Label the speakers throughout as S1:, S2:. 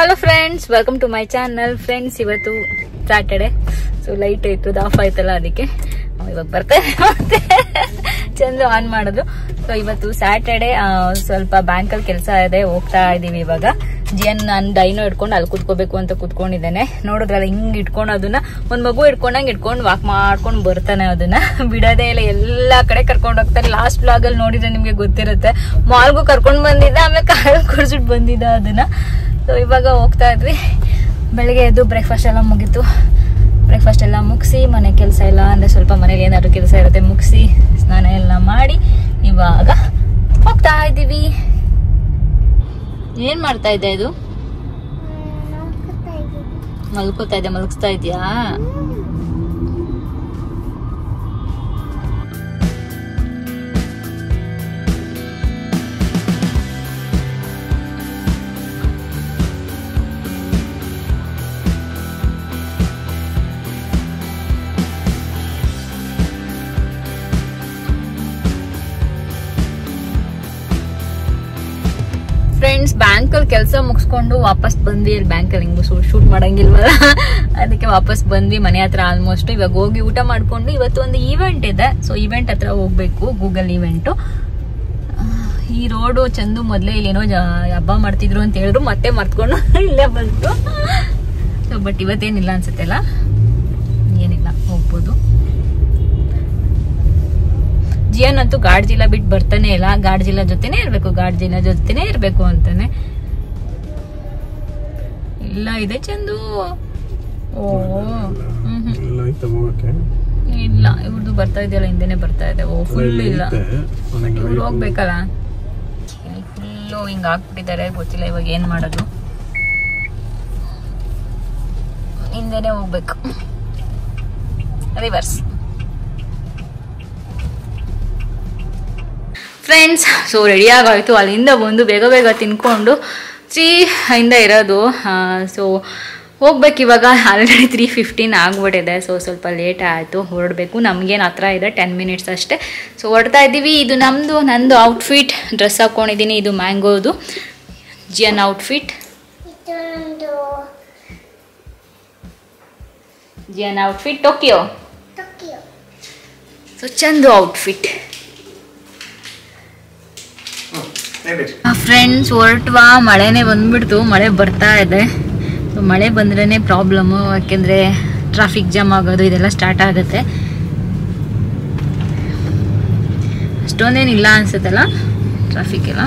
S1: Hello friends, welcome to my channel. Friends, ಇವತ್ತು Saturday, so light ಇತ್ತು, off ಆಯ್ತಲ್ಲ, ಅದಕ್ಕೆ ಇವಾಗ ಬರ್ತೇನೆ ಮತ್ತೆ ಚಂದ ಆನ್ ಮಾಡೋದು. ಸೊ ಇವತ್ತು ಸ್ಯಾಟರ್ಡೆ, ಸ್ವಲ್ಪ ಬ್ಯಾಂಕಲ್ಲಿ ಕೆಲಸ ಇದೆ, ಹೋಗ್ತಾ ಇದೀವಿ ಇವಾಗ. ಜಿಯನ್ ನಾನು ಡೈನೋ ಇಟ್ಕೊಂಡು ಅಲ್ಲಿ ಕುತ್ಕೋಬೇಕು ಅಂತ ಕುತ್ಕೊಂಡಿದ್ದೇನೆ. ನೋಡಿದ್ರಲ್ಲ, ಹಿಂಗ್ ಇಟ್ಕೊಂಡು ಅದನ್ನ ಒಂದ್ ಮಗು ಇಟ್ಕೊಂಡಂಗೆ ಇಟ್ಕೊಂಡು ವಾಕ್ ಮಾಡ್ಕೊಂಡು ಬರ್ತಾನೆ, ಅದನ್ನ ಬಿಡೋದೇ ಇಲ್ಲ, ಎಲ್ಲಾ ಕಡೆ ಕರ್ಕೊಂಡು ಹೋಗ್ತಾರೆ. ಲಾಸ್ಟ್ ಬ್ಲಾಗ್ ಅಲ್ಲಿ ನೋಡಿದ್ರೆ ನಿಮ್ಗೆ ಗೊತ್ತಿರುತ್ತೆ, ಮಾಲ್ಗೂ ಕರ್ಕೊಂಡ್ ಬಂದಿದ್ದ, ಆಮೇಲೆ ಕಾರಲ್ಲಿ ಕುಡ್ಸಿಟ್ಟು ಬಂದಿದ್ದ ಅದನ್ನ. ಸೊ ಇವಾಗ ಹೋಗ್ತಾ ಇದ್ವಿ. ಬೆಳಗ್ಗೆ ಎದ್ದು ಬ್ರೇಕ್ಫಾಸ್ಟ್ ಎಲ್ಲ ಮುಗೀತು. ಬ್ರೇಕ್ಫಾಸ್ಟ್ ಎಲ್ಲ ಮುಗಿಸಿ, ಮನೆ ಕೆಲಸ ಎಲ್ಲ ಅಂದ್ರೆ ಸ್ವಲ್ಪ ಮನೇಲಿ ಏನಾದ್ರು ಕೆಲಸ ಇರುತ್ತೆ ಮುಗಿಸಿ, ಸ್ನಾನ ಎಲ್ಲ ಮಾಡಿ ಇವಾಗ ಹೋಗ್ತಾ ಇದ್ದೀವಿ. ಏನ್ ಮಾಡ್ತಾ ಇದ್ದೆ? ಇದು ಮಲ್ಕೋತಾ ಇದ್ದೆ. ಮಲಗಿಸ್ತಾ ಇದ್ಯಾ? ಫ್ರೆಂಡ್ಸ್, ಬ್ಯಾಂಕಲ್ಲಿ ಕೆಲಸ ಮುಗಿಸ್ಕೊಂಡು ವಾಪಸ್ ಬಂದ್ವಿ. ಇಲ್ಲಿ ಬ್ಯಾಂಕಲ್ಲಿ ಹಿಂಗು ಶೂಟ್ ಮಾಡಂಗಿಲ್ವಲ್ಲ, ಅದಕ್ಕೆ ವಾಪಸ್ ಬಂದ್ವಿ ಮನೆ ಹತ್ರ ಆಲ್ಮೋಸ್ಟ್. ಇವಾಗ ಹೋಗಿ ಊಟ ಮಾಡ್ಕೊಂಡು, ಇವತ್ತು ಒಂದು ಈವೆಂಟ್ ಇದೆ, ಸೊ ಈವೆಂಟ್ ಹತ್ರ ಹೋಗ್ಬೇಕು, ಗೂಗಲ್ ಈವೆಂಟು. ಈ ರೋಡು ಚಂದು ಮೊದಲೇ ಇಲ್ಲೇನೋ ಹಬ್ಬ ಮಾಡ್ತಿದ್ರು ಅಂತ ಹೇಳಿದ್ರು, ಮತ್ತೆ ಮರ್ತ್ಕೊಂಡು ಇಲ್ಲೇ ಬಂತು. ಸೊ ಬಟ್ ಇವತ್ತೇನಿಲ್ಲ ಅನ್ಸುತ್ತೆ ಅಲ್ಲ, ಏನಿಲ್ಲ, ಹೋಗ್ಬೋದು. ಜಿಯನ್ ಅಂತೂ ಗಾಡ್ಜಿಲ್ಲ ಬಿಟ್ಟು ಬರ್ತಾನೆ ಇಲ್ಲ, ಗಾಡ್ಜಿಲ್ಲ ಜೊತೆನೆ ಇರ್ಬೇಕು, ಗಾಡ್ಜಿಲ್ಲ ಜೊತೆನೆ ಇರ್ಬೇಕು ಅಂತಾನೆ. ಇಲ್ಲ ಇದೆ ಚಂದು. ಓ ಇಲ್ಲ, ಇವ್ರದ್ದು ಬರ್ತಾ ಇದೆಯಲ್ಲ, ಹಿಂದೆನೆ ಬರ್ತಾ ಇದೆ. ಓ ಫುಲ್ ಇಲ್ಲ, ಇವ್ರು ಹೋಗ್ಬೇಕಲ್ಲ, ಫುಲ್ಲು ಹಿಂಗ ಹಾಕ್ಬಿಟ್ಟಿದ್ದಾರೆ. ಗೊತ್ತಿಲ್ಲ ಇವಾಗ ಏನ್ ಮಾಡೋದು, ಹಿಂದೆನೆ ಹೋಗ್ಬೇಕು, ರಿವರ್ಸ್. ಫ್ರೆಂಡ್ಸ್, ಸೊ ರೆಡಿ ಆಗೋಯ್ತು. ಅಲ್ಲಿಂದ ಬಂದು ಬೇಗ ಬೇಗ ತಿನ್ಕೊಂಡು 3 ಇರೋದು. ಸೊ ಹೋಗ್ಬೇಕು ಇವಾಗ. ಆಲ್ರೆಡಿ 3:15 ಆಗ್ಬಿಟ್ಟಿದೆ. ಸೊ ಸ್ವಲ್ಪ ಲೇಟ್ ಆಯಿತು, ಹೊರಡಬೇಕು. ನಮಗೇನು ಹತ್ರ ಇದೆ, 10 ಮಿನಿಟ್ಸ್ ಅಷ್ಟೇ. ಸೊ ಹೊರಡ್ತಾ ಇದ್ದೀವಿ. ಇದು ನಂದು ಔಟ್ಫಿಟ್, ಡ್ರೆಸ್ ಹಾಕ್ಕೊಂಡಿದ್ದೀನಿ. ಇದು ಮ್ಯಾಂಗೋದು ಜಿಯನ್ ಔಟ್ಫಿಟ್. ಜಿಯನ್ ಔಟ್ಫಿಟ್ ಟೋಕಿಯೋ. ಸೊ ಚಂದು ಔಟ್ಫಿಟ್. ಫ್ರೆಂಡ್ಸ್, ಹೊರಟ್ವಾ. ಮಳೆನೇ ಬಂದ್ಬಿಡ್ತು, ಮಳೆ ಬರ್ತಾ ಇದೆ. ಸೊ ಮಳೆ ಬಂದ್ರೇ ಪ್ರಾಬ್ಲಮ್ಮು, ಯಾಕೆಂದರೆ ಟ್ರಾಫಿಕ್ ಜಾಮ್ ಆಗೋದು ಇದೆಲ್ಲ ಸ್ಟಾರ್ಟ್ ಆಗುತ್ತೆ. ಅಷ್ಟೊಂದೇನಿಲ್ಲ ಅನ್ಸುತ್ತಲ್ಲ ಟ್ರಾಫಿಕ್ ಎಲ್ಲ.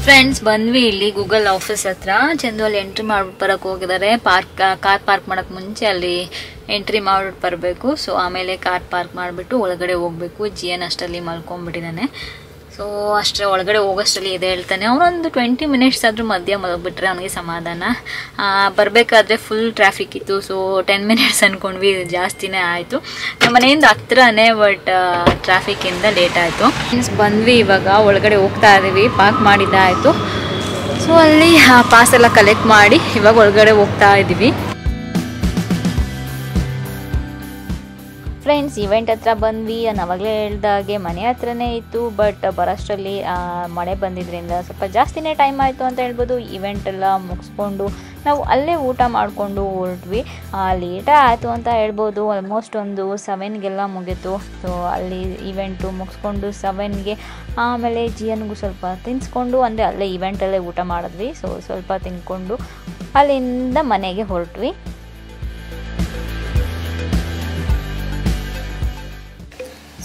S1: ಫ್ರೆಂಡ್ಸ್, ಬಂದ್ವಿ ಇಲ್ಲಿ ಗೂಗಲ್ ಆಫೀಸ್ ಹತ್ರ. ಚಂದು ಅಲ್ಲಿ ಎಂಟ್ರಿ ಮಾಡ್ಬಿಟ್ಟು ಬರಕ್ಕೆ ಹೋಗಿದ್ದಾರೆ. ಕಾರ್ ಪಾರ್ಕ್ ಮಾಡಕ್ ಮುಂಚೆ ಅಲ್ಲಿ ಎಂಟ್ರಿ ಮಾಡ್ಬಿಟ್ಟು ಬರಬೇಕು. ಸೊ ಆಮೇಲೆ ಕಾರ್ ಪಾರ್ಕ್ ಮಾಡಿಬಿಟ್ಟು ಒಳಗಡೆ ಹೋಗ್ಬೇಕು. ಜಿಯನ್ ಅಷ್ಟರಲ್ಲಿ ಮಲ್ಕೊಂಡ್ಬಿಟ್ಟಿದ್ದಾನೆ. ಸೊ ಅಷ್ಟೇ, ಒಳಗಡೆ ಹೋಗೋಷ್ಟರಲ್ಲಿ ಇದೆ ಹೇಳ್ತಾನೆ. ಅವನೊಂದು 20 ಮಿನಿಟ್ಸ್ ಆದರೂ ಮಧ್ಯ ಮಲಗಿಬಿಟ್ರೆ ಅವನಿಗೆ ಸಮಾಧಾನ. ಬರಬೇಕಾದ್ರೆ ಫುಲ್ ಟ್ರಾಫಿಕ್ ಇತ್ತು. ಸೊ 10 ಮಿನಿಟ್ಸ್ ಅಂದ್ಕೊಂಡ್ವಿ, ಜಾಸ್ತಿನೇ ಆಯಿತು. ನಮ್ಮ ಮನೆಯಿಂದ ಹತ್ರನೇ, ಬಟ್ ಟ್ರಾಫಿಕ್ಕಿಂದ ಲೇಟ್ ಆಯಿತು. ಮೀನ್ಸ್ ಬಂದ್ವಿ, ಇವಾಗ ಒಳಗಡೆ ಹೋಗ್ತಾ ಇದ್ದೀವಿ. ಪಾರ್ಕ್ ಮಾಡಿದ್ದಾಯಿತು. ಸೊ ಅಲ್ಲಿ ಪಾಸ್ ಎಲ್ಲ ಕಲೆಕ್ಟ್ ಮಾಡಿ ಇವಾಗ ಒಳಗಡೆ ಹೋಗ್ತಾ ಇದ್ದೀವಿ. ಫ್ರೆಂಡ್ಸ್, ಇವೆಂಟ್ ಹತ್ರ ಬಂದ್ವಿ. ನಾವಾಗಲೇ ಹೇಳ್ದಾಗೆ ಮನೆ ಹತ್ರನೇ ಇತ್ತು, ಬಟ್ ಬರೋಷ್ಟರಲ್ಲಿ ಮಳೆ ಬಂದಿದ್ದರಿಂದ ಸ್ವಲ್ಪ ಜಾಸ್ತಿನೇ ಟೈಮ್ ಆಯಿತು ಅಂತ ಹೇಳ್ಬೋದು. ಇವೆಂಟ್ ಎಲ್ಲ ಮುಗಿಸ್ಕೊಂಡು ನಾವು ಅಲ್ಲೇ ಊಟ ಮಾಡಿಕೊಂಡು ಹೊರಟ್ವಿ. ಲೇಟೇ ಆಯಿತು ಅಂತ ಹೇಳ್ಬೋದು. ಆಲ್ಮೋಸ್ಟ್ ಒಂದು 7ಗೆಲ್ಲ ಮುಗೀತು. ಸೊ ಅಲ್ಲಿ ಇವೆಂಟು ಮುಗಿಸ್ಕೊಂಡು 7ಗೆ ಆಮೇಲೆ ಜಿಯನ್ಗೂ ಸ್ವಲ್ಪ ತಿನ್ನಿಸ್ಕೊಂಡು, ಅಂದರೆ ಅಲ್ಲೇ ಇವೆಂಟಲ್ಲೇ ಊಟ ಮಾಡಿದ್ವಿ. ಸೊ ಸ್ವಲ್ಪ ತಿನ್ಕೊಂಡು ಅಲ್ಲಿಂದ ಮನೆಗೆ ಹೊರಟ್ವಿ.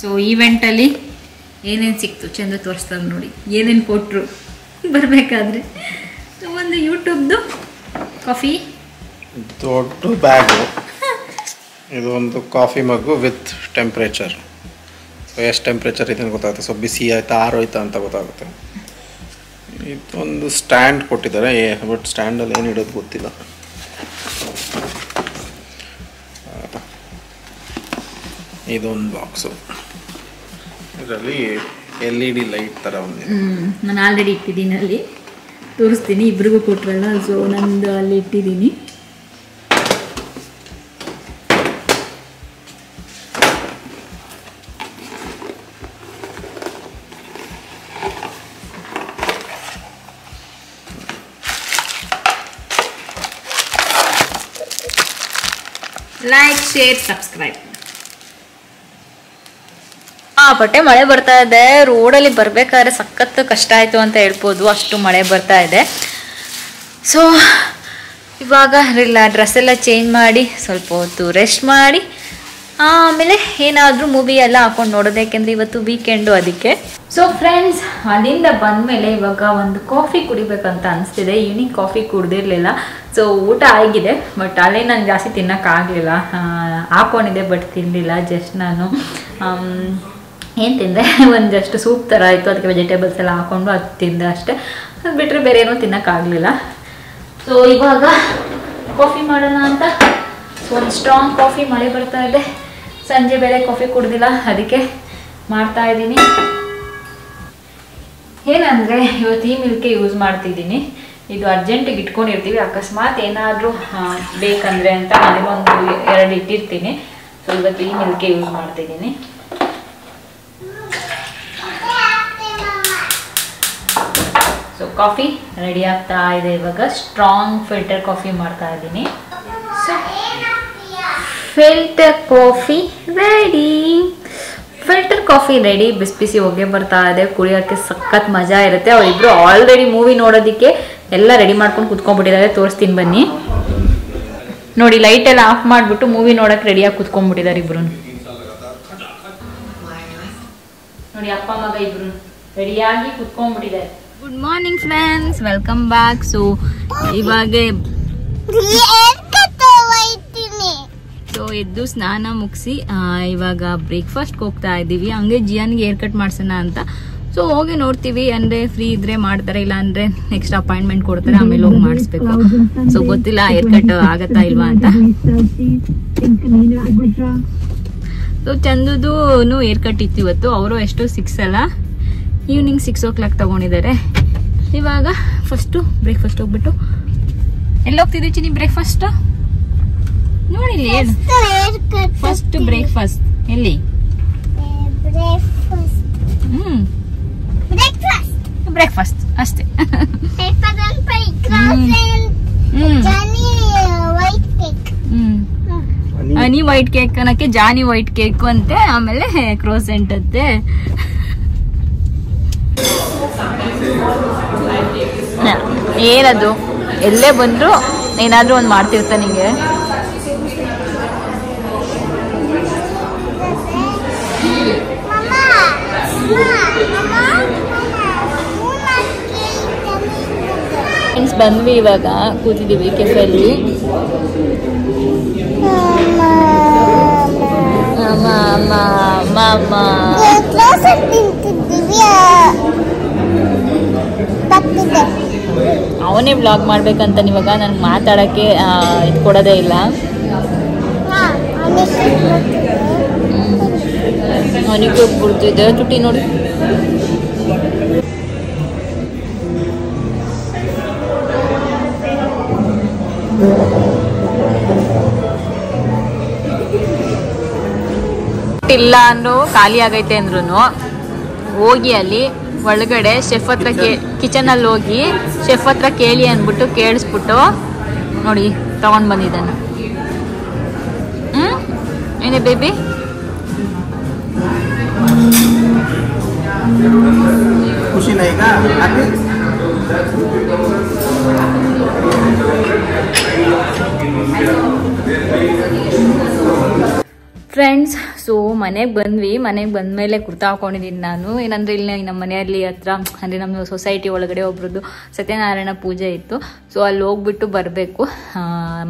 S1: ಸೊ ಈವೆಂಟಲ್ಲಿ ಏನೇನು ಸಿಕ್ತು ಚಂದ ತೋರಿಸ್ತಾರೆ ನೋಡಿ, ಏನೇನು ಕೊಟ್ಟರು ಬರಬೇಕಾದ್ರೆ. ಒಂದು ಯೂಟ್ಯೂಬ್ದು ಕಾಫಿ,
S2: ದೊಡ್ಡ ಬ್ಯಾಗು, ಇದು ಒಂದು ಕಾಫಿ ಮಗ್ಗು ವಿತ್ ಟೆಂಪ್ರೇಚರ್. ಸೊ ಎಷ್ಟು ಟೆಂಪ್ರೇಚರ್ ಇದೆ ಅಂತ ಗೊತ್ತಾಗುತ್ತೆ. ಸೊ ಬಿಸಿ ಆಯಿತಾ ಆರೋಯ್ತಾ ಅಂತ ಗೊತ್ತಾಗುತ್ತೆ. ಇದೊಂದು ಸ್ಟ್ಯಾಂಡ್ ಕೊಟ್ಟಿದ್ದಾರೆ, ಬಟ್ ಸ್ಟ್ಯಾಂಡಲ್ಲಿ ಏನು ಇಡೋದು ಗೊತ್ತಿಲ್ಲ. ಇದೊಂದು ಬಾಕ್ಸು, ಇದರಲ್ಲಿ LED ಲೈಟ್ ಥರ ಒಂದಿದೆ.
S1: ನಾನು ಆಲ್ರೆಡಿ ಇಟ್ಟಿದ್ದೀನಿ, ಅಲ್ಲಿ ತೋರಿಸ್ತೀನಿ. ಇಬ್ರಿಗೂ ಕೊಟ್ರಲ್ಲ, ಸೊ ನಂದು ಅಲ್ಲಿ ಇಟ್ಟಿದ್ದೀನಿ. Like, share, subscribe. ಬಟ್ಟೆ ಮಳೆ ಬರ್ತಾ ಇದೆ. ರೋಡಲ್ಲಿ ಬರ್ಬೇಕಾದ್ರೆ ಸಖತ್ ಕಷ್ಟ ಆಯಿತು ಅಂತ ಹೇಳ್ಬೋದು, ಅಷ್ಟು ಮಳೆ ಬರ್ತಾ ಇದೆ. ಸೊ ಇವಾಗ ಡ್ರೆಸ್ ಎಲ್ಲ ಚೇಂಜ್ ಮಾಡಿ ಸ್ವಲ್ಪ ಹೊತ್ತು ರೆಸ್ಟ್ ಮಾಡಿ ಆಮೇಲೆ ಏನಾದರೂ ಮೂವಿ ಎಲ್ಲ ಹಾಕೊಂಡು ನೋಡೋದು, ಯಾಕೆಂದರೆ ಇವತ್ತು ವೀಕೆಂಡು ಅದಕ್ಕೆ. ಸೊ ಫ್ರೆಂಡ್ಸ್, ಅಲ್ಲಿಂದ ಬಂದಮೇಲೆ ಇವಾಗ ಒಂದು ಕಾಫಿ ಕುಡಿಬೇಕಂತ ಅನಿಸ್ತಿದೆ. Evening coffee ಕುಡ್ದಿರಲಿಲ್ಲ. ಸೊ ಊಟ ಆಗಿದೆ, ಬಟ್ ಅಲ್ಲೇ ನಾನು ಜಾಸ್ತಿ ತಿನ್ನೋಕ್ಕಾಗಲಿಲ್ಲ. ಹಾಕ್ಕೊಂಡಿದ್ದೆ ಬಟ್ ತಿನ್ನಲಿಲ್ಲ. ಜಸ್ಟ್ ನಾನು ಏನು ತಿಂದೆ, ಒಂದು ಜಸ್ಟ್ ಸೂಪ್ ಥರ ಆಯಿತು, ಅದಕ್ಕೆ ವೆಜಿಟೇಬಲ್ಸ್ ಎಲ್ಲ ಹಾಕ್ಕೊಂಡು ಅದು ತಿಂದೆ ಅಷ್ಟೇ. ಅದು ಬಿಟ್ಟರೆ ಬೇರೆ ಏನೂ ತಿನ್ನೋಕ್ಕಾಗಲಿಲ್ಲ. ಸೊ ಇವಾಗ ಕಾಫಿ ಮಾಡೋಣ ಅಂತ ಒಂದು ಸ್ಟ್ರಾಂಗ್ ಕಾಫಿ. ಮಳೆ ಬರ್ತಾ ಇದೆ, ಸಂಜೆ ಬೇರೆ ಕಾಫಿ ಕುಡ್ದಿಲ್ಲ, ಅದಕ್ಕೆ ಮಾಡ್ತಾ ಇದ್ದೀನಿ. ಏನಂದರೆ ಇವತ್ತು ಈ ಮಿಲ್ಕೆ ಯೂಸ್ ಮಾಡ್ತಿದ್ದೀನಿ. ಇದು ಅರ್ಜೆಂಟಿಗೆ ಇಟ್ಕೊಂಡಿರ್ತೀವಿ, ಅಕಸ್ಮಾತ್ ಏನಾದರೂ ಬೇಕಂದರೆ ಅಂತ ಮನೆಗೊಂದು 2 ಇಟ್ಟಿರ್ತೀನಿ. ಸೊ ಇವತ್ತು ಈ ಮಿಲ್ಕೆ ಯೂಸ್ ಮಾಡ್ತಿದ್ದೀನಿ. ಸೊ ಕಾಫಿ ರೆಡಿ ಆಗ್ತಾ ಇದೆ. ಇವಾಗ ಸ್ಟ್ರಾಂಗ್ ಫಿಲ್ಟರ್ ಕಾಫಿ ಮಾಡ್ತಾ ಇದ್ದೀನಿ. So filter coffee ready. Filter coffee ready. ಬಿಸಿ ಬಿಸಿ ಹೊಗೆ ಬರ್ತಾ ಇದೆ, ಕುಡಿಯೋಕ್ಕೆ ಸಖತ್ ಮಜಾ ಇರುತ್ತೆ. ಅವರಿಬ್ರು ಆಲ್ರೆಡಿ ಮೂವಿ ನೋಡೋದಕ್ಕೆ ಎಲ್ಲ ರೆಡಿ ಮಾಡ್ಕೊಂಡು ಕುತ್ಕೊಂಡ್ಬಿಟ್ಟಿದ್ದಾರೆ. ತೋರಿಸ್ತೀನಿ ಬನ್ನಿ. ನೋಡಿ, ಲೈಟ್ ಎಲ್ಲ ಆಫ್ ಮಾಡಿಬಿಟ್ಟು ಮೂವಿ ನೋಡೋಕೆ ರೆಡಿಯಾಗಿ ಕುತ್ಕೊಂಡ್ಬಿಟ್ಟಿದ್ದಾರೆ ಇಬ್ರು. ನೋಡಿ, ಅಪ್ಪ ಮಗ ಇಬ್ರು ರೆಡಿಯಾಗಿ ಕುತ್ಕೊಂಡ್ಬಿಟ್ಟಿದ್ದಾರೆ. Good morning friends, welcome back. So ಇವಾಗ ಎದ್ದು ಸ್ನಾನ ಮುಗಿಸಿ ಇವಾಗ ಬ್ರೇಕ್ಫಾಸ್ಟ್ಗೆ ಹೋಗ್ತಾ ಇದ್ದೀವಿ. ಹಂಗೆ ಜಿಯಾನ್ಗೆ ಹೇರ್ ಕಟ್ ಮಾಡ್ಸೋಣ ಅಂತ. ಸೊ ಹೋಗಿ ನೋಡ್ತೀವಿ, ಅಂದರೆ ಫ್ರೀ ಇದ್ರೆ ಮಾಡ್ತಾರೆ, ಇಲ್ಲ ಅಂದರೆ ನೆಕ್ಸ್ಟ್ ಅಪಾಯಿಂಟ್ಮೆಂಟ್ ಕೊಡ್ತಾರೆ, ಆಮೇಲೆ ಹೋಗಿ ಮಾಡಿಸ್ಬೇಕು. ಸೊ ಗೊತ್ತಿಲ್ಲ ಹೇರ್ ಕಟ್ ಆಗತ್ತಾ ಇಲ್ವಾ ಅಂತ. ಸೊ ಚಂದುದು ಹೇರ್ ಕಟ್ ಇತ್ತು ಇವತ್ತು. ಅವರು ಎಷ್ಟು 6 ಅಲ್ಲ, ಈವ್ನಿಂಗ್ 6 o'clock ತಗೊಂಡಿದ್ದಾರೆ. ಇವಾಗ ಫಸ್ಟು ಬ್ರೇಕ್ಫಾಸ್ಟ್ ಹೋಗ್ಬಿಟ್ಟು ಎಲ್ಲಿ ಹೋಗ್ತಿದ್ದೀವಿ ಚಿನ್ನಿ? ಬ್ರೇಕ್ಫಾಸ್ಟ್ ನೋಡಿಲ್ಲಿ. ಫಸ್ಟ್ ಬ್ರೇಕ್ಫಾಸ್ಟ್ ಎಲ್ಲಿ? ಬ್ರೇಕ್ಫಾಸ್ಟ್ ಅಷ್ಟೇ. ಹನಿ ವೈಟ್ ಕೇಕ್ ಅನ್ನಕ್ಕೆ ಜಾನಿ ವೈಟ್ ಕೇಕ್ ಅಂತೆ, ಆಮೇಲೆ ಕ್ರೋಸೆಂಟ್ ಅಂತೆ. ಏನದು, ಎಲ್ಲೇ ಬಂದ್ರು ಏನಾದ್ರೂ ಒಂದು ಮಾಡ್ತಿರ್ತ ನಿಂಗೆ. ಬಂದ್ವಿ, ಇವಾಗ ಕೂತಿದ್ದೀವಿ ಕೆಫೆಯಲ್ಲಿ. ಅವನೇ ವ್ಲಾಗ್ ಮಾಡ್ಬೇಕಂತ ಇವಾಗ ನನ್ಗೆ ಮಾತಾಡಕ್ಕೆ ಇದು ಕೊಡೋದೇ ಇಲ್ಲ. ಅವನಿಗೆ ಬಿಡ್ತಿದ್ದೆ ತುಟಿ ನೋಡಿ. ಇಲ್ಲ ಅಂದ್ರು ಖಾಲಿ ಆಗೈತೆ ಅಂದ್ರು ಹೋಗಿ ಅಲ್ಲಿ ಒಳಗಡೆ ಶೆಫ್ ಹತ್ರ ಕಿಚನ್ ಅಲ್ಲಿ ಹೋಗಿ ಶೆಫ್ ಹತ್ರ ಕೇಳಿ ಅಂದ್ಬಿಟ್ಟು ಕೇಳಿಸ್ಬಿಟ್ಟು ನೋಡಿ ತಗೊಂಡ್ ಬಂದಿದ್ದಾನೆ. ಏನೇ ಬೇಬಿ?
S2: ಖುಷಿನಾ ಈಗ?
S1: ಫ್ರೆಂಡ್ಸ್, ಸೊ ಮನೆಗೆ ಬಂದ್ವಿ. ಮನೆಗೆ ಬಂದಮೇಲೆ ಕುರ್ತಾ ಹಾಕೊಂಡಿದ್ದೀನಿ ನಾನು. ಏನಂದರೆ ಇಲ್ಲಿ ನಮ್ಮ ಮನೆಯಲ್ಲಿ ಹತ್ರ ಅಂದರೆ ನಮ್ಮ ಸೊಸೈಟಿ ಒಳಗಡೆ ಒಬ್ರದ್ದು ಸತ್ಯನಾರಾಯಣ ಪೂಜೆ ಇತ್ತು. ಸೊ ಅಲ್ಲಿ ಹೋಗ್ಬಿಟ್ಟು ಬರಬೇಕು,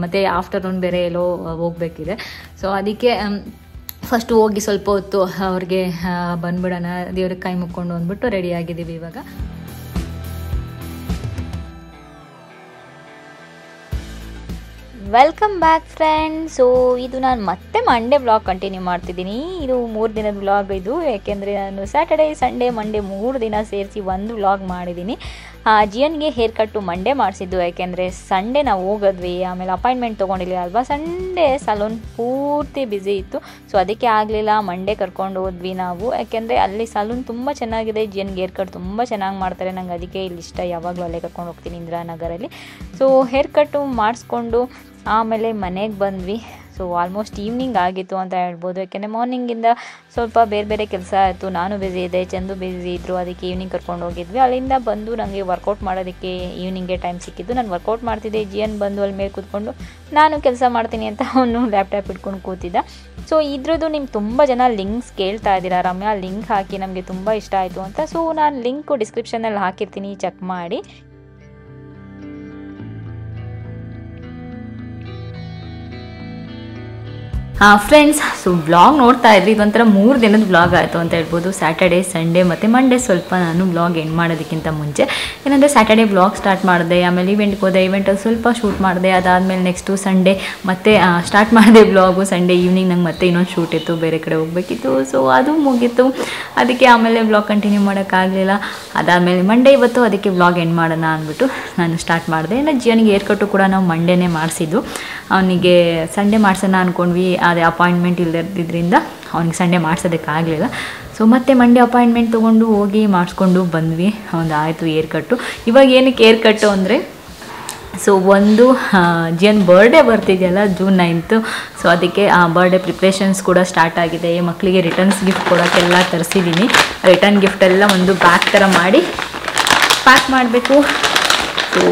S1: ಮತ್ತು ಆಫ್ಟರ್ನೂನ್ ಬೇರೆ ಎಲ್ಲೋ ಹೋಗ್ಬೇಕಿದೆ. ಸೊ ಅದಕ್ಕೆ ಫಸ್ಟು ಹೋಗಿ ಸ್ವಲ್ಪ ಹೊತ್ತು ಅವ್ರಿಗೆ ಬಂದ್ಬಿಡೋಣ, ದೇವ್ರಿಗೆ ಕೈ ಮುಕ್ಕೊಂಡು ಅಂದ್ಬಿಟ್ಟು ರೆಡಿ ಆಗಿದ್ದೀವಿ ಇವಾಗ. Welcome back friends. ಸೊ ಇದು ನಾನು ಮತ್ತೆ ಮಂಡೇ ವ್ಲಾಗ್ ಕಂಟಿನ್ಯೂ ಮಾಡ್ತಿದ್ದೀನಿ. ಇದು 3 ದಿನದ ವ್ಲಾಗ್ ಇದು, ಯಾಕೆಂದರೆ ನಾನು ಸ್ಯಾಟರ್ಡೇ ಸಂಡೇ ಮಂಡೇ 3 ದಿನ ಸೇರಿಸಿ ಒಂದು ವ್ಲಾಗ್ ಮಾಡಿದ್ದೀನಿ. ಜಿಯನ್ಗೆ ಹೇರ್ ಕಟ್ಟು ಮಂಡೇ ಮಾಡಿಸಿದ್ದು, ಯಾಕೆಂದರೆ ಸಂಡೇ ನಾವು ಹೋಗಿದ್ವಿ, ಆಮೇಲೆ ಅಪಾಯಿಂಟ್ಮೆಂಟ್ ತೊಗೊಂಡಿಲ್ಲ ಅಲ್ವಾ. ಸಂಡೇ ಸಲೂನ್ ಪೂರ್ತಿ ಬ್ಯುಸಿ ಇತ್ತು, ಸೊ ಅದಕ್ಕೆ ಆಗಲಿಲ್ಲ. ಮಂಡೇ ಕರ್ಕೊಂಡು ಹೋದ್ವಿ ನಾವು, ಯಾಕೆಂದರೆ ಅಲ್ಲಿ ಸಲೂನ್ ತುಂಬ ಚೆನ್ನಾಗಿದೆ. ಜಿಯನ್ಗೆ ಹೇರ್ ಕಟ್ ತುಂಬ ಚೆನ್ನಾಗಿ ಮಾಡ್ತಾರೆ, ನಂಗೆ ಅದಕ್ಕೆ ಇಲ್ಲಿ ಇಷ್ಟ. ಯಾವಾಗಲೂ ಅಲ್ಲೇ ಕರ್ಕೊಂಡು ಹೋಗ್ತೀನಿ ಇಂದಿರಾನಗರಲ್ಲಿ. ಸೊ ಹೇರ್ ಕಟ್ಟು ಮಾಡಿಸ್ಕೊಂಡು ಆಮೇಲೆ ಮನೆಗೆ ಬಂದ್ವಿ. ಸೊ ಆಲ್ಮೋಸ್ಟ್ ಈವ್ನಿಂಗ್ ಆಗಿತ್ತು ಅಂತ ಹೇಳ್ಬೋದು. ಯಾಕೆಂದರೆ ಮಾರ್ನಿಂಗಿಂದ ಸ್ವಲ್ಪ ಬೇರೆ ಬೇರೆ ಕೆಲಸ ಆಯಿತು. ನಾನು ಬ್ಯುಸಿ ಇದ್ದೆ, ಚಂದು ಬ್ಯುಸಿ ಇದ್ದರು, ಅದಕ್ಕೆ ಈವ್ನಿಂಗ್ ಕರ್ಕೊಂಡು ಹೋಗಿದ್ವಿ. ಅಲ್ಲಿಂದ ಬಂದು ನನಗೆ ವರ್ಕೌಟ್ ಮಾಡೋದಕ್ಕೆ ಈವ್ನಿಂಗ್ಗೆ ಟೈಮ್ ಸಿಕ್ಕಿದ್ದು. ನಾನು ವರ್ಕೌಟ್ ಮಾಡ್ತಿದ್ದೆ, ಜಿಯನ್ ಬಂದು ಅಲ್ಲಿ ಮೇಲೆ ಕೂತ್ಕೊಂಡು ನಾನು ಕೆಲಸ ಮಾಡ್ತೀನಿ ಅಂತ ಅವನು ಲ್ಯಾಪ್ಟಾಪ್ ಇಟ್ಕೊಂಡು ಕೂತಿದ್ದ. ಸೊ ಇದ್ರದ್ದು ನಿಮ್ಗೆ ತುಂಬ ಜನ ಲಿಂಕ್ಸ್ ಕೇಳ್ತಾ ಇದ್ದೀರಾ, ರಮ್ಯಾ ಲಿಂಕ್ ಹಾಕಿ, ನಮಗೆ ತುಂಬ ಇಷ್ಟ ಆಯಿತು ಅಂತ. ಸೊ ನಾನು ಲಿಂಕು ಡಿಸ್ಕ್ರಿಪ್ಷನಲ್ಲಿ ಹಾಕಿರ್ತೀನಿ, ಚೆಕ್ ಮಾಡಿ. ಫ್ರೆಂಡ್ಸ್, ಸೊ ವ್ಲಾಗ್ ನೋಡ್ತಾ ಇದ್ರಿ, ಇದೊಂಥರ 3 ದಿನದ ವ್ಲಾಗ್ ಆಯಿತು ಅಂತ ಹೇಳ್ಬೋದು. ಸ್ಯಾಟರ್ಡೇ, ಸಂಡೇ ಮತ್ತು ಮಂಡೇ ಸ್ವಲ್ಪ ನಾನು ವ್ಲಾಗ್ ಎಂಡ್ ಮಾಡೋದಕ್ಕಿಂತ ಮುಂಚೆ ಏನಂದರೆ ಸ್ಯಾಟರ್ಡೇ ವ್ಲಾಗ್ ಸ್ಟಾರ್ಟ್ ಮಾಡಿದೆ, ಆಮೇಲೆ ಇವೆಂಟ್ಗೆ ಹೋದೆ, ಇವೆಂಟಲ್ಲಿ ಸ್ವಲ್ಪ ಶೂಟ್ ಮಾಡಿದೆ. ಅದಾದಮೇಲೆ ನೆಕ್ಸ್ಟು ಸಂಡೇ ಮತ್ತೆ ಸ್ಟಾರ್ಟ್ ಮಾಡಿದೆ ವ್ಲಾಗು. ಸಂಡೇ ಈವ್ನಿಂಗ್ ನಂಗೆ ಮತ್ತೆ ಇನ್ನೊಂದು ಶೂಟ್ ಇತ್ತು, ಬೇರೆ ಕಡೆ ಹೋಗಬೇಕಿತ್ತು. ಸೊ ಅದು ಮುಗೀತು, ಅದಕ್ಕೆ ಆಮೇಲೆ ವ್ಲಾಗ್ ಕಂಟಿನ್ಯೂ ಮಾಡೋಕ್ಕಾಗಲಿಲ್ಲ. ಅದಾದಮೇಲೆ ಮಂಡೇ ಇವತ್ತು, ಅದಕ್ಕೆ ವ್ಲಾಗ್ ಎಂಡ್ ಮಾಡೋಣ ಅಂದ್ಬಿಟ್ಟು ನಾನು ಸ್ಟಾರ್ಟ್ ಮಾಡಿದೆ. ಇನ್ನು ಜಿಯನಿಗೆ ಏರ್ ಕಟ್ಟು ಕೂಡ ನಾವು ಮಂಡೇನೇ ಮಾಡಿಸಿದ್ದು. ಅವನಿಗೆ ಸಂಡೇ ಮಾಡ್ಸೋಣ ಅಂದ್ಕೊಂಡ್ವಿ, ಅದೇ ಅಪಾಯಿಂಟ್ಮೆಂಟ್ ಇಲ್ಲದಿದ್ದರಿಂದ ಅವ್ನಿಗೆ ಸಂಡೇ ಮಾಡ್ಸೋದಕ್ಕಾಗಲಿಲ್ಲ. ಸೊ ಮತ್ತೆ ಮಂಡೇ ಅಪಾಯಿಂಟ್ಮೆಂಟ್ ತೊಗೊಂಡು ಹೋಗಿ ಮಾಡಿಸ್ಕೊಂಡು ಬಂದ್ವಿ. ಒಂದು ಆಯಿತು ಏರ್ ಕಟ್ಟು. ಇವಾಗ ಏನಕ್ಕೆ ಏರ್ ಕಟ್ಟು ಅಂದರೆ, ಸೊ ಒಂದು ಜಿಯನ್ ಬರ್ಡೇ ಬರ್ತಿದೆಯಲ್ಲ ಜೂನ್ 9th, ಸೊ ಅದಕ್ಕೆ ಆ ಬರ್ಡೇ ಪ್ರಿಪ್ರೇಷನ್ಸ್ ಕೂಡ ಸ್ಟಾರ್ಟ್ ಆಗಿದೆ. ಮಕ್ಕಳಿಗೆ ರಿಟರ್ನ್ಸ್ ಗಿಫ್ಟ್ ಕೊಡೋಕ್ಕೆಲ್ಲ ತರಿಸಿದ್ದೀನಿ. ರಿಟರ್ನ್ ಗಿಫ್ಟೆಲ್ಲ ಒಂದು ಬ್ಯಾಗ್ ಥರ ಮಾಡಿ ಪ್ಯಾಕ್ ಮಾಡಬೇಕು. ಸೊ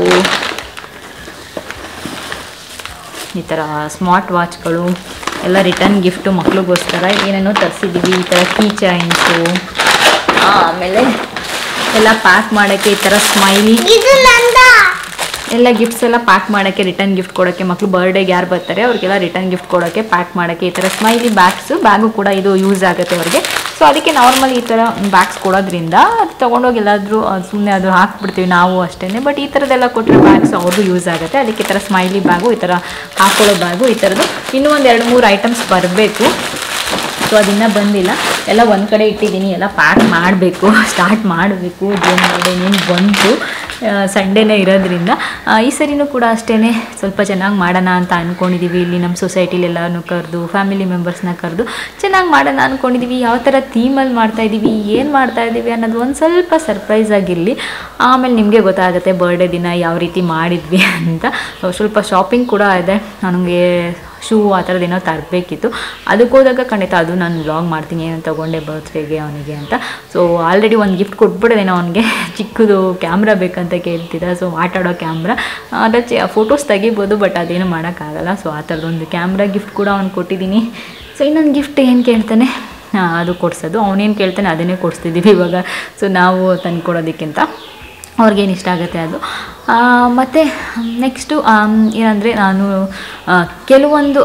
S1: ಈ ಥರ ಸ್ಮಾರ್ಟ್ ವಾಚ್ಗಳು ಎಲ್ಲ ರಿಟರ್ನ್ ಗಿಫ್ಟು ಮಕ್ಳಿಗೋಸ್ಕರ ಏನೇನೋ ತರಿಸಿದ್ದೀವಿ. ಈ ಥರ ಕೀ ಚೈನ್ಸು, ಆಮೇಲೆ ಎಲ್ಲ ಪ್ಯಾಕ್ ಮಾಡೋಕ್ಕೆ ಈ ಥರ ಸ್ಮೈಲಿ ಎಲ್ಲ ಗಿಫ್ಟ್ಸ್ ಎಲ್ಲ ಪ್ಯಾಕ್ ಮಾಡೋಕ್ಕೆ, ರಿಟರ್ನ್ ಗಿಫ್ಟ್ ಕೊಡೋಕ್ಕೆ, ಮಕ್ಕಳು ಬರ್ಡೇಗೆ ಯಾರು ಬರ್ತಾರೆ ಅವ್ರಿಗೆಲ್ಲ ರಿಟರ್ನ್ ಗಿಫ್ಟ್ ಕೊಡೋಕ್ಕೆ ಪ್ಯಾಕ್ ಮಾಡೋಕ್ಕೆ ಈ ಥರ ಸ್ಮೈಲಿ ಬ್ಯಾಗು ಕೂಡ ಇದು ಯೂಸ್ ಆಗುತ್ತೆ ಅವ್ರಿಗೆ. ಸೊ ಅದಕ್ಕೆ ನಾರ್ಮಲ್ ಈ ಥರ ಬ್ಯಾಗ್ಸ್ ಕೊಡೋದ್ರಿಂದ ಅದು ತೊಗೊಂಡೋಗಿ ಎಲ್ಲಾದರೂ ಸುಮ್ಮನೆ ಅದು ಹಾಕ್ಬಿಡ್ತೀವಿ ನಾವು ಅಷ್ಟೇ. ಬಟ್ ಈ ಥರದ್ದೆಲ್ಲ ಕೊಟ್ಟರೆ ಬ್ಯಾಗ್ಸ್ ಅವ್ರಿಗೂ ಯೂಸ್ ಆಗುತ್ತೆ. ಅದಕ್ಕೆ ಈ ಥರ ಸ್ಮೈಲಿ ಬ್ಯಾಗು, ಈ ಥರ ಹಾಕೊಳ್ಳೋ ಬ್ಯಾಗು, ಈ ಥರದ್ದು ಇನ್ನೂ ಒಂದು 2-3 ಐಟಮ್ಸ್ ಬರಬೇಕು. ಸೊ ಅದನ್ನು ಬಂದಿಲ್ಲ, ಎಲ್ಲ ಒಂದು ಕಡೆ ಇಟ್ಟಿದ್ದೀನಿ. ಎಲ್ಲ ಪ್ಯಾಕ್ ಮಾಡಬೇಕು, ಸ್ಟಾರ್ಟ್ ಮಾಡಬೇಕು. ಇನ್ನೇನು ಬಂತು, ಸಂಡೇನೇ ಇರೋದ್ರಿಂದ ಈ ಸರಿನೂ ಕೂಡ ಅಷ್ಟೇ ಸ್ವಲ್ಪ ಚೆನ್ನಾಗಿ ಮಾಡೋಣ ಅಂತ ಅಂದ್ಕೊಂಡಿದ್ದೀವಿ. ಇಲ್ಲಿ ನಮ್ಮ ಸೊಸೈಟಿಲಿ ಎಲ್ಲನೂ ಕರೆದು, ಫ್ಯಾಮಿಲಿ ಮೆಂಬರ್ಸ್ನ ಕರೆದು ಚೆನ್ನಾಗಿ ಮಾಡೋಣ ಅಂದ್ಕೊಂಡಿದ್ದೀವಿ. ಯಾವ ಥರ ಥೀಮಲ್ಲಿ ಮಾಡ್ತಾಯಿದ್ದೀವಿ, ಏನು ಮಾಡ್ತಾಯಿದ್ದೀವಿ ಅನ್ನೋದು ಒಂದು ಸ್ವಲ್ಪ ಸರ್ಪ್ರೈಸ್ ಆಗಿರಲಿ. ಆಮೇಲೆ ನಿಮಗೆ ಗೊತ್ತಾಗುತ್ತೆ ಬರ್ಡೇ ದಿನ ಯಾವ ರೀತಿ ಮಾಡಿದ್ವಿ ಅಂತ. ಸ್ವಲ್ಪ ಶಾಪಿಂಗ್ ಕೂಡ ಇದೆ, ನನಗೆ ಶೂ ಆ ಥರದ್ದೇನೋ ತರಬೇಕಿತ್ತು. ಅದಕ್ಕೆ ಹೋದಾಗ ಖಂಡಿತ ಅದು ನಾನು ವ್ಲಾಗ್ ಮಾಡ್ತೀನಿ, ಏನೋ ತೊಗೊಂಡೆ ಬರ್ತ್ಡೇಗೆ ಅವನಿಗೆ ಅಂತ. ಸೊ ಆಲ್ರೆಡಿ ಒಂದು ಗಿಫ್ಟ್ ಕೊಟ್ಬಿಡೋದೇನೋ ಅವನಿಗೆ, ಚಿಕ್ಕದು ಕ್ಯಾಮ್ರಾ ಬೇಕಂತ ಕೇಳ್ತಿದ್ದ. ಸೊ ಆಟಾಡೋ ಕ್ಯಾಮ್ರಾ, ಅದಕ್ಕೆ ಫೋಟೋಸ್ ತೆಗಿಬೋದು, ಬಟ್ ಅದೇನು ಮಾಡೋಕ್ಕಾಗಲ್ಲ. ಸೊ ಆ ಥರದೊಂದು ಕ್ಯಾಮ್ರಾ ಗಿಫ್ಟ್ ಕೂಡ ಅವ್ನು ಕೊಟ್ಟಿದ್ದೀನಿ. ಸೊ ಇನ್ನೊಂದು ಗಿಫ್ಟ್ ಏನು ಕೇಳ್ತಾನೆ ಅದು ಕೊಡಿಸೋದು, ಅವನೇನು ಕೇಳ್ತಾನೆ ಅದನ್ನೇ ಕೊಡಿಸ್ತಿದ್ದೀವಿ ಇವಾಗ. ಸೊ ನಾವು ತಂದು ಕೊಡೋದಕ್ಕಿಂತ ಅವ್ರಿಗೇನು ಇಷ್ಟ ಆಗುತ್ತೆ ಅದು. ಮತ್ತು ನೆಕ್ಸ್ಟು ಏನಂದರೆ, ನಾನು ಕೆಲವೊಂದು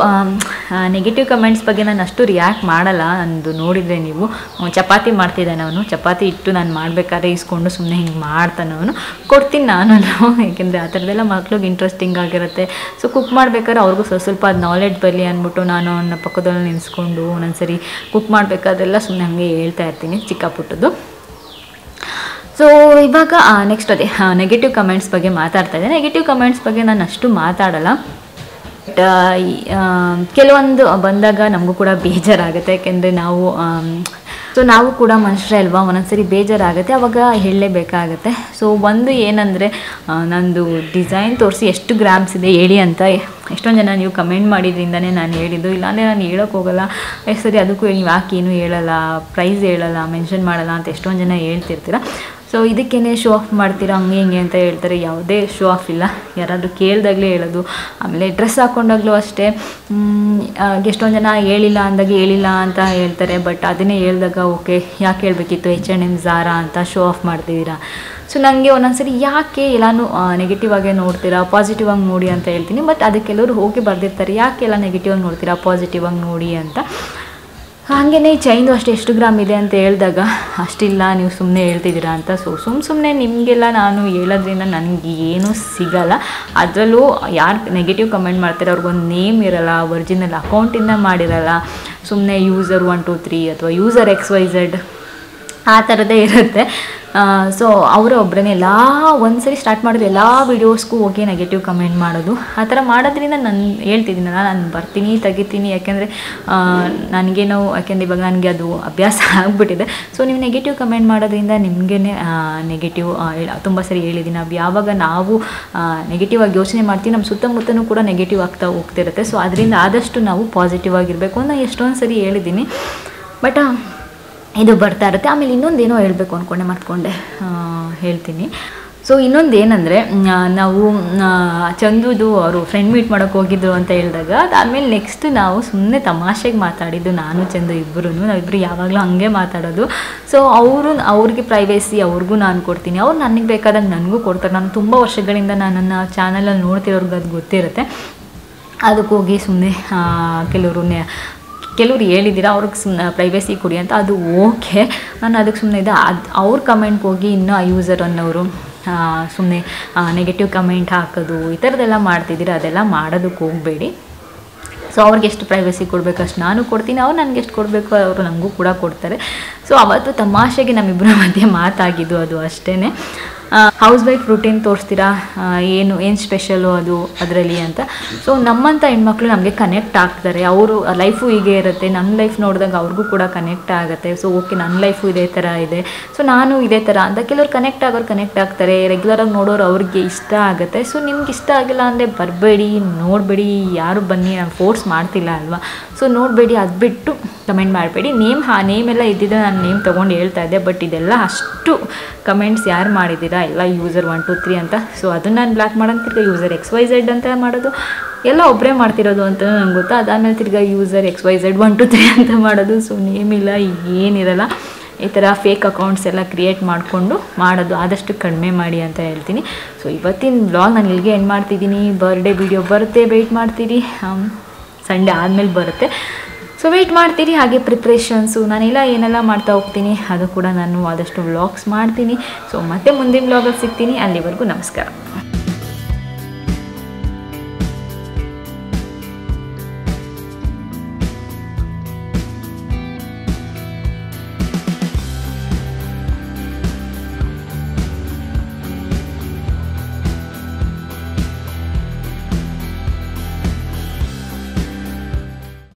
S1: ನೆಗೆಟಿವ್ ಕಮೆಂಟ್ಸ್ ಬಗ್ಗೆ ನಾನು ಅಷ್ಟು ರಿಯಾಕ್ಟ್ ಮಾಡಲ್ಲ. ನಂದು ನೋಡಿದರೆ ನೀವು, ಚಪಾತಿ ಮಾಡ್ತಿದ್ದಾನೆ ಅವನು, ಚಪಾತಿ ಇಟ್ಟು ನಾನು ಮಾಡಬೇಕಾದ್ರೆ ಇಸ್ಕೊಂಡು ಸುಮ್ಮನೆ ಹಿಂಗೆ ಮಾಡ್ತಾನೆ ಅವನು, ಕೊಡ್ತೀನಿ ನಾನು. ಏಕೆಂದರೆ ಆ ಥರದ್ದೆಲ್ಲ ಮಕ್ಳಿಗೆ ಇಂಟ್ರೆಸ್ಟಿಂಗ್ ಆಗಿರುತ್ತೆ. ಸೊ ಕುಕ್ ಮಾಡಬೇಕಾದ್ರೆ ಅವ್ರಿಗೂ ಸ್ವಲ್ಪ ಅದು ನಾಲೆಡ್ಜ್ ಬರಲಿ ಅಂದ್ಬಿಟ್ಟು ನಾನು ಅವನ ಪಕ್ಕದಲ್ಲಿ ನಿಲ್ಲಿಸ್ಕೊಂಡು ಒಂದೊಂದ್ಸರಿ ಕುಕ್ ಮಾಡಬೇಕಾದ್ರೆಲ್ಲ ಸುಮ್ಮನೆ ಹಾಗೆ ಹೇಳ್ತಾ ಇರ್ತೀನಿ ಚಿಕ್ಕ ಪುಟ್ಟದ್ದು. ಸೊ ಇವಾಗ ನೆಕ್ಸ್ಟ್ ಅದೇ ನೆಗೆಟಿವ್ ಕಮೆಂಟ್ಸ್ ಬಗ್ಗೆ ಮಾತಾಡ್ತಾ ಇದ್ದೆ. ನೆಗೆಟಿವ್ ಕಮೆಂಟ್ಸ್ ಬಗ್ಗೆ ನಾನು ಅಷ್ಟು ಮಾತಾಡಲ್ಲ, ಬಟ್ ಕೆಲವೊಂದು ಬಂದಾಗ ನಮಗೂ ಕೂಡ ಬೇಜಾರಾಗುತ್ತೆ. ಯಾಕೆಂದರೆ ನಾವು ಕೂಡ ಮನುಷ್ಯರೇ ಅಲ್ವಾ, ಒಂದೊಂದ್ಸರಿ ಬೇಜಾರಾಗುತ್ತೆ, ಅವಾಗ ಹೇಳಲೇಬೇಕಾಗತ್ತೆ. ಸೊ ಒಂದು ಏನಂದರೆ, ನಂದು ಡಿಸೈನ್ ತೋರಿಸಿ ಎಷ್ಟು ಗ್ರಾಮ್ಸ್ ಇದೆ ಹೇಳಿ ಅಂತ ಎಷ್ಟೊಂದು ಜನ ನೀವು ಕಮೆಂಟ್ ಮಾಡಿದ್ರಿಂದನೇ ನಾನು ಹೇಳಿದ್ದು. ಇಲ್ಲಾಂದರೆ ನಾನು ಹೇಳೋಕ್ಕೆ ಹೋಗಲ್ಲ. ಸರಿ ಅದಕ್ಕೂ ನೀವು ಯಾಕೆ ಏನೂ ಹೇಳಲ್ಲ, ಪ್ರೈಸ್ ಹೇಳಲ್ಲ, ಮೆನ್ಷನ್ ಮಾಡಲ್ಲ ಅಂತ ಎಷ್ಟೊಂದು ಜನ ಹೇಳ್ತಿರ್ತೀರ. ಸೊ ಇದಕ್ಕೇ ಶೋ ಆಫ್ ಮಾಡ್ತೀರಾ ಹಂಗೆ ಹಿಂಗೆ ಅಂತ ಹೇಳ್ತಾರೆ. ಯಾವುದೇ ಶೋ ಆಫ್ ಇಲ್ಲ, ಯಾರಾದರೂ ಕೇಳಿದಾಗಲೇ ಹೇಳೋದು. ಆಮೇಲೆ ಡ್ರೆಸ್ ಹಾಕ್ಕೊಂಡಾಗಲೂ ಅಷ್ಟೇ, ಎಷ್ಟೊಂದು ಜನ ಹೇಳಿಲ್ಲ ಅಂದಾಗ ಹೇಳಿಲ್ಲ ಅಂತ ಹೇಳ್ತಾರೆ, ಬಟ್ ಅದನ್ನೇ ಹೇಳಿದಾಗ ಓಕೆ ಯಾಕೆ ಹೇಳಬೇಕಿತ್ತು H&M Zara ಅಂತ ಶೋ ಆಫ್ ಮಾಡ್ತಿದ್ದೀರಾ. ಸೊ ನನಗೆ ಒಂದೊಂದ್ಸರಿ ಯಾಕೆ ಎಲ್ಲನೂ ನೆಗೆಟಿವ್ ಆಗೇ ನೋಡ್ತೀರಾ, ಪಾಸಿಟಿವ್ ಆಗಿ ನೋಡಿ ಅಂತ ಹೇಳ್ತೀನಿ. ಬಟ್ ಅದಕ್ಕೆಲ್ಲರೂ ಹೋಗಿ ಬರ್ದಿರ್ತಾರೆ, ಯಾಕೆ ಎಲ್ಲ ನೆಗೆಟಿವ್ ಆಗಿ ನೋಡ್ತೀರಾ, ಪಾಸಿಟಿವ್ ಆಗಿ ನೋಡಿ ಅಂತ. ಹಾಗೆಯೇ ಚೈನ್ದು ಅಷ್ಟು ಎಷ್ಟು ಗ್ರಾಮ್ ಇದೆ ಅಂತ ಹೇಳಿದಾಗ ಅಷ್ಟಿಲ್ಲ ನೀವು ಸುಮ್ಮನೆ ಹೇಳ್ತಿದ್ದೀರಾ ಅಂತ. ಸೊ ಸುಮ್ಮನೆ ನಿಮಗೆಲ್ಲ ನಾನು ಹೇಳೋದ್ರಿಂದ ನನಗೆ ಏನೂ ಸಿಗಲ್ಲ. ಅದರಲ್ಲೂ ಯಾರು ನೆಗೆಟಿವ್ ಕಮೆಂಟ್ ಮಾಡ್ತಾರೆ ಅವ್ರಿಗೊಂದು ನೇಮ್ ಇರಲ್ಲ, ಒರಿಜಿನಲ್ ಅಕೌಂಟಿಂದ ಮಾಡಿರಲ್ಲ, ಸುಮ್ಮನೆ ಯೂಸರ್ 123 ಅಥವಾ ಯೂಸರ್ XYZ ಆ ಥರದ್ದೇ ಇರುತ್ತೆ. ಸೊ ಅವರ ಒಬ್ಬರೇ ಒಂದ್ಸರಿ ಸ್ಟಾರ್ಟ್ ಮಾಡಿದ್ರೆ ಎಲ್ಲ ವೀಡಿಯೋಸ್ಗೂ ಹೋಗಿ ನೆಗೆಟಿವ್ ಕಮೆಂಟ್ ಮಾಡೋದು. ಆ ಥರ ಮಾಡೋದ್ರಿಂದ ನಾನು ಹೇಳ್ತಿದ್ದೀನಲ್ಲ, ನಾನು ಬರ್ತೀನಿ ತೆಗಿತೀನಿ, ಯಾಕೆಂದರೆ ನನಗೇನೋ ಯಾಕೆಂದರೆ ಇವಾಗ ನನಗೆ ಅದು ಅಭ್ಯಾಸ ಆಗಿಬಿಟ್ಟಿದೆ. ಸೊ ನೀವು ನೆಗೆಟಿವ್ ಕಮೆಂಟ್ ಮಾಡೋದ್ರಿಂದ ನಿಮಗೇ ನೆಗೆಟಿವ್ ತುಂಬ ಸರಿ ಹೇಳಿದ್ದೀನಿ. ನಾವು ಯಾವಾಗ ನಾವು ನೆಗೆಟಿವ್ ಆಗಿ ಯೋಚನೆ ಮಾಡ್ತೀವಿ, ನಮ್ಮ ಸುತ್ತಮುತ್ತನೂ ಕೂಡ ನೆಗೆಟಿವ್ ಆಗ್ತಾ ಹೋಗ್ತಿರುತ್ತೆ. ಸೊ ಅದರಿಂದ ಆದಷ್ಟು ನಾವು ಪಾಸಿಟಿವ್ ಆಗಿರಬೇಕು ಅಂತ ಎಷ್ಟೊಂದು ಸರಿ ಹೇಳಿದ್ದೀನಿ. ಬಟ್ ಇದು ಬರ್ತಾ ಇರುತ್ತೆ. ಆಮೇಲೆ ಇನ್ನೊಂದೇನೋ ಹೇಳಬೇಕು ಅಂದ್ಕೊಂಡೆ ಮರ್ತ್ಕೊಂಡೆ, ಹೇಳ್ತೀನಿ. ಸೊ ಇನ್ನೊಂದು ಏನಂದರೆ, ನಾವು ಚಂದುದು ಅವರು ಫ್ರೆಂಡ್ ಮೀಟ್ ಮಾಡೋಕ್ಕೆ ಹೋಗಿದ್ರು ಅಂತ ಹೇಳಿದಾಗ ಅದಾದಮೇಲೆ ನೆಕ್ಸ್ಟ್ ನಾವು ಸುಮ್ಮನೆ ತಮಾಷೆಗೆ ಮಾತಾಡಿದ್ದು, ನಾನು ಚಂದು ನಾವಿಬ್ಬರು ಯಾವಾಗಲೂ ಹಂಗೆ ಮಾತಾಡೋದು. ಸೊ ಅವ್ರಿಗೆ ಪ್ರೈವೇಸಿ ಅವ್ರಿಗೂ ನಾನು ಕೊಡ್ತೀನಿ, ಅವ್ರು ನನಗೆ ಬೇಕಾದಂಗೆ ನನಗೂ ಕೊಡ್ತಾರೆ. ನಾನು ತುಂಬ ವರ್ಷಗಳಿಂದ ನನ್ನ ಚಾನಲಲ್ಲಿ ನೋಡ್ತಿರೋರ್ಗೆ ಅದು ಗೊತ್ತಿರುತ್ತೆ. ಅದಕ್ಕೆ ಹೋಗಿ ಸುಮ್ಮನೆ ಕೆಲವ್ರು ಹೇಳಿದ್ದೀರಾ ಅವ್ರಿಗೆ ಸುಮ್ಮನೆ ಪ್ರೈವೇಸಿ ಕೊಡಿ ಅಂತ, ಅದು ಓಕೆ. ನಾನು ಅದಕ್ಕೆ ಸುಮ್ಮನೆ ಇದೆ. ಅವ್ರ ಕಮೆಂಟ್ಗೆ ಹೋಗಿ ಇನ್ನೂ ಆ ಯೂಸರ್ ಅನ್ನೋರು ಸುಮ್ಮನೆ ನೆಗೆಟಿವ್ ಕಮೆಂಟ್ ಹಾಕೋದು ಈ ಥರದ್ದೆಲ್ಲ ಮಾಡ್ತಿದ್ದೀರಾ, ಅದೆಲ್ಲ ಮಾಡೋದಕ್ಕೆ ಹೋಗಬೇಡಿ. ಸೊ ಅವ್ರಿಗೆ ಎಷ್ಟು ಪ್ರೈವೇಸಿ ಕೊಡಬೇಕು ಅಷ್ಟು ನಾನು ಕೊಡ್ತೀನಿ, ಅವ್ರು ನನಗೆ ಎಷ್ಟು ಕೊಡಬೇಕು ಅವರು ನನಗೂ ಕೂಡ ಕೊಡ್ತಾರೆ. ಸೊ ಅವತ್ತು ತಮಾಷೆಗೆ ನಮ್ಮಿಬ್ಬರ ಮಧ್ಯೆ ಮಾತಾಗಿದ್ದು, ಅದು ಅಷ್ಟೇ. ಹೌಸ್ ವೈಫ್ ರೂಟೀನ್ ತೋರಿಸ್ತೀರಾ, ಏನು ಸ್ಪೆಷಲು ಅದು ಅದರಲ್ಲಿ ಅಂತ. ಸೊ ನಮ್ಮಂಥ ಹೆಣ್ಮಕ್ಳು ನಮಗೆ ಕನೆಕ್ಟ್ ಆಗ್ತಾರೆ. ಅವರು ಲೈಫು ಹೀಗೆ ಇರುತ್ತೆ, ನಮ್ಮ ಲೈಫ್ ನೋಡಿದಾಗ ಅವ್ರಿಗೂ ಕೂಡ ಕನೆಕ್ಟ್ ಆಗುತ್ತೆ. ಸೊ ಓಕೆ, ನನ್ನ ಲೈಫು ಇದೇ ಥರ ಇದೆ, ಸೊ ನಾನು ಇದೇ ಥರ ಅಂತ ಕೆಲವ್ರು ಕನೆಕ್ಟ್ ಆಗ್ತಾರೆ. ರೆಗ್ಯುಲರಾಗಿ ನೋಡೋರು ಅವ್ರಿಗೆ ಇಷ್ಟ ಆಗುತ್ತೆ. ಸೊ ನಿಮ್ಗೆ ಇಷ್ಟ ಆಗಿಲ್ಲ ಅಂದರೆ ಬರಬೇಡಿ, ನೋಡಬೇಡಿ, ಯಾರು ಬನ್ನಿ, ನಾನು ಫೋರ್ಸ್ ಮಾಡ್ತಿಲ್ಲ ಅಲ್ವಾ. ಸೊ ನೋಡಬೇಡಿ, ಅದು ಬಿಟ್ಟು ಕಮೆಂಟ್ ಮಾಡಬೇಡಿ. ನೇಮೆಲ್ಲ ಇದ್ದಿದ್ದರೆ ನಾನು ನೇಮ್ ತೊಗೊಂಡು ಹೇಳ್ತಾ ಇದ್ದೆ. ಬಟ್ ಇದೆಲ್ಲ ಅಷ್ಟು ಕಮೆಂಟ್ಸ್ ಯಾರು ಮಾಡಿದ್ದೀರಾ, ಎಲ್ಲ ಯೂಸರ್ 1 2 3 ಅಂತ. ಸೊ ಅದನ್ನು ನಾನು ಬ್ಲಾಕ್ ಮಾಡೋದು, ತಿರ್ಗಿ ಯೂಸರ್ XYZ ಅಂತ ಮಾಡೋದು, ಎಲ್ಲ ಒಬ್ಬರೇ ಮಾಡ್ತಿರೋದು ಅಂತ ನಂಗೆ ಗೊತ್ತಾ. ಅದಾದಮೇಲೆ ತಿರ್ಗಿ ಯೂಸರ್ XYZ 1 2 3 ಅಂತ ಮಾಡೋದು. ಸೊ ನೇಮಿಲ್ಲ, ಏನಿರಲ್ಲ. ಈ ಥರ ಫೇಕ್ ಅಕೌಂಟ್ಸ್ ಎಲ್ಲ ಕ್ರಿಯೇಟ್ ಮಾಡಿಕೊಂಡು ಮಾಡೋದು ಆದಷ್ಟು ಕಡಿಮೆ ಮಾಡಿ ಅಂತ ಹೇಳ್ತೀನಿ. ಸೊ ಇವತ್ತಿನ ವ್ಲಾಗ್ ನಾನು ಇಲ್ಲಿಗೆ ಎಂಡ್ ಮಾಡ್ತಿದ್ದೀನಿ. ಬರ್ಡೇ ವಿಡಿಯೋ ಬರುತ್ತೆ, ವೆಯ್ಟ್ ಮಾಡ್ತೀರಿ. ಸಂಡೇ ಆದಮೇಲೆ ಬರುತ್ತೆ. ಸೊ ವೆಯ್ಟ್ ಮಾಡ್ತೀರಿ. ಹಾಗೆ ಪ್ರಿಪ್ರೇಷನ್ಸು ನಾನೆಲ್ಲ ಏನೆಲ್ಲ ಮಾಡ್ತಾ ಹೋಗ್ತೀನಿ ಅದು ಕೂಡ ನಾನು ಆದಷ್ಟು ವ್ಲಾಗ್ಸ್ ಮಾಡ್ತೀನಿ. ಸೊ ಮತ್ತೆ ಮುಂದಿನ ವ್ಲಾಗಲ್ಲಿ ಸಿಗ್ತೀನಿ. ಅಲ್ಲಿವರೆಗೂ ನಮಸ್ಕಾರ.